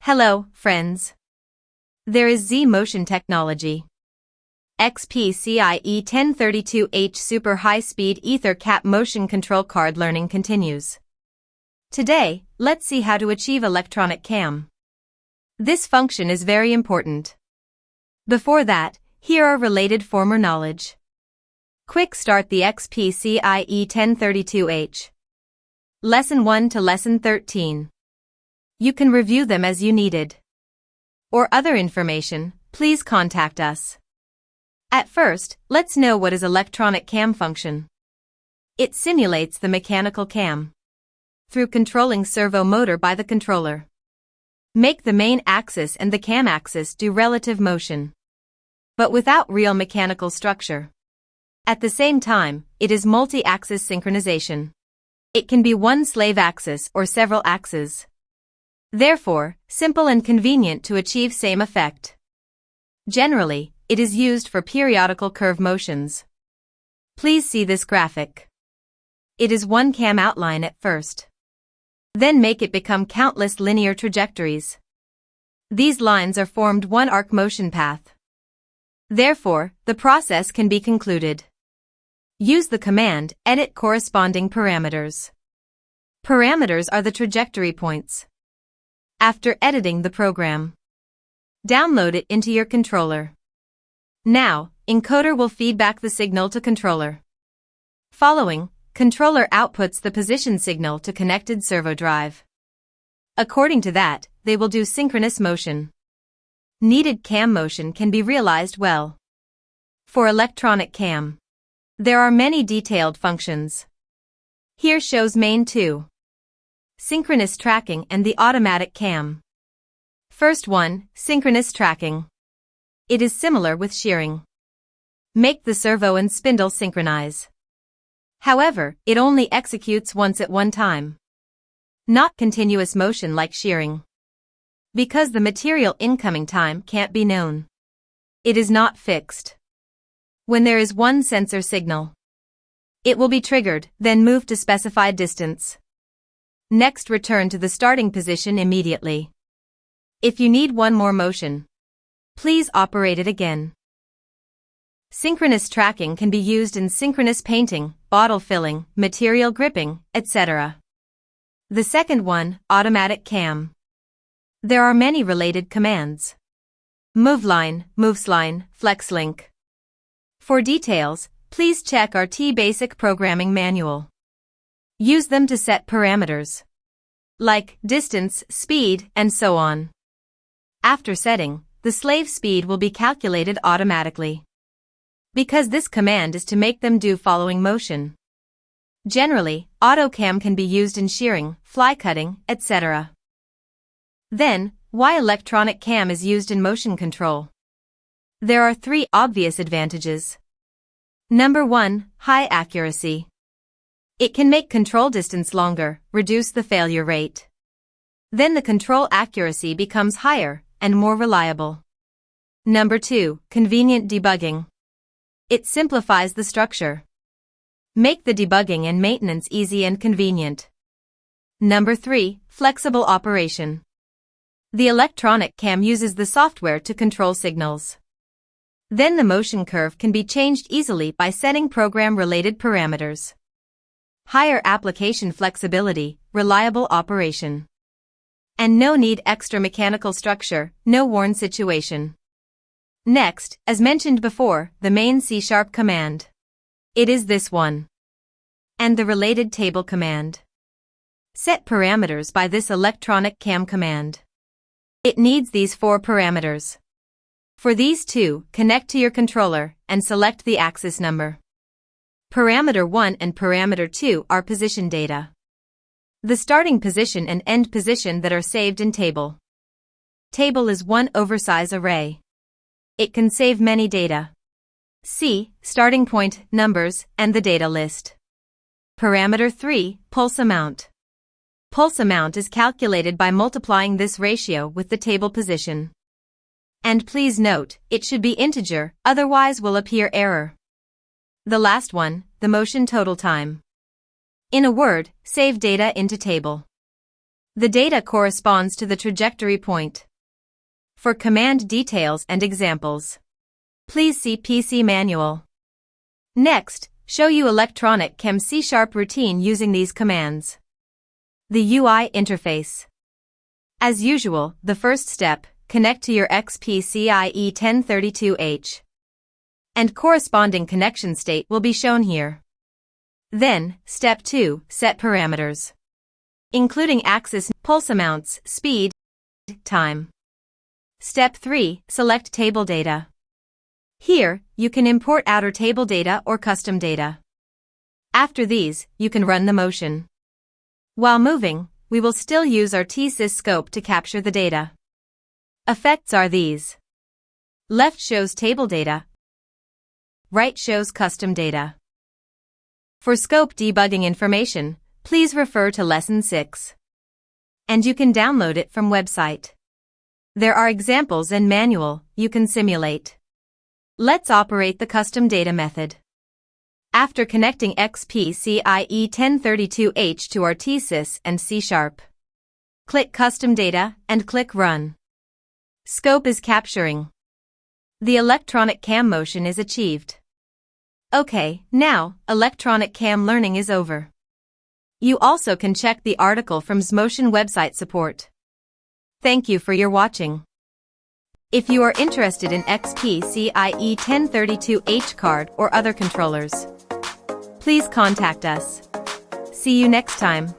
Hello, friends. There is Zmotion Technology. XPCIE1032H super high-speed EtherCAT motion control card learning continues. Today, let's see how to achieve electronic cam. This function is very important. Before that, here are related former knowledge. Quick start the XPCIE1032H. Lesson 1 to Lesson 13. You can review them as you needed. Or other information, please contact us. At first, let's know what is electronic cam function. It simulates the mechanical cam through controlling servo motor by the controller. Make the main axis and the cam axis do relative motion, but without real mechanical structure. At the same time, it is multi-axis synchronization. It can be one slave axis or several axes. Therefore, simple and convenient to achieve same effect. Generally, it is used for periodical curve motions. Please see this graphic. It is one cam outline at first. Then make it become countless linear trajectories. These lines are formed one arc motion path. Therefore, the process can be concluded. Use the command, edit corresponding parameters. Parameters are the trajectory points. After editing the program, download it into your controller. Now, encoder will feed back the signal to controller. Following, controller outputs the position signal to connected servo drive. According to that, they will do synchronous motion. Needed cam motion can be realized well. For electronic cam, there are many detailed functions. Here shows main two. Synchronous tracking and the automatic cam. First one, synchronous tracking. It is similar with shearing. Make the servo and spindle synchronize. However, it only executes once at one time. Not continuous motion like shearing. Because the material incoming time can't be known. It is not fixed. When there is one sensor signal, it will be triggered, then move to specified distance. Next, return to the starting position immediately. If you need one more motion, please operate it again. Synchronous tracking can be used in synchronous painting, bottle filling, material gripping, etc. The second one, automatic cam. There are many related commands. MoveLine, MovesLine, FlexLink. For details, please check RT Basic Programming Manual. Use them to set parameters, like distance, speed, and so on. After setting, the slave speed will be calculated automatically. Because this command is to make them do following motion. Generally, AutoCam can be used in shearing, fly cutting, etc. Then, why electronic cam is used in motion control? There are three obvious advantages. Number 1, high accuracy. It can make control distance longer, reduce the failure rate. Then the control accuracy becomes higher and more reliable. Number 2, convenient debugging. It simplifies the structure. Make the debugging and maintenance easy and convenient. Number 3, flexible operation. The electronic cam uses the software to control signals. Then the motion curve can be changed easily by setting program-related parameters. Higher application flexibility, reliable operation. And no need extra mechanical structure, no worn situation. Next, as mentioned before, the main C# command. It is this one. And the related table command. Set parameters by this electronic cam command. It needs these 4 parameters. For these two, connect to your controller and select the axis number. Parameter 1 and parameter 2 are position data. The starting position and end position that are saved in table. Table is one oversize array. It can save many data. See, starting point, numbers, and the data list. Parameter 3, pulse amount. Pulse amount is calculated by multiplying this ratio with the table position. And please note, it should be integer, otherwise will appear error. The last one, the motion total time. In a word, save data into table. The data corresponds to the trajectory point. For command details and examples, please see PC manual. Next, show you electronic chem C# routine using these commands. The UI interface. As usual, the first step, connect to your XPCIE1032H. And corresponding connection state will be shown here. Then, step 2, set parameters, including axis, pulse amounts, speed, time. Step 3, select table data. Here, you can import outer table data or custom data. After these, you can run the motion. While moving, we will still use our RTSys scope to capture the data. Effects are these. Left shows table data. Right shows custom data. For scope debugging information, please refer to Lesson 6. And you can download it from website. There are examples and manual you can simulate. Let's operate the custom data method. After connecting XPCIE1032H to RTSys and C#, click Custom Data and click Run. Scope is capturing. The electronic cam motion is achieved. Okay, now, electronic cam learning is over. You also can check the article from Zmotion website support. Thank you for your watching. If you are interested in XPCIE1032H card or other controllers, please contact us. See you next time.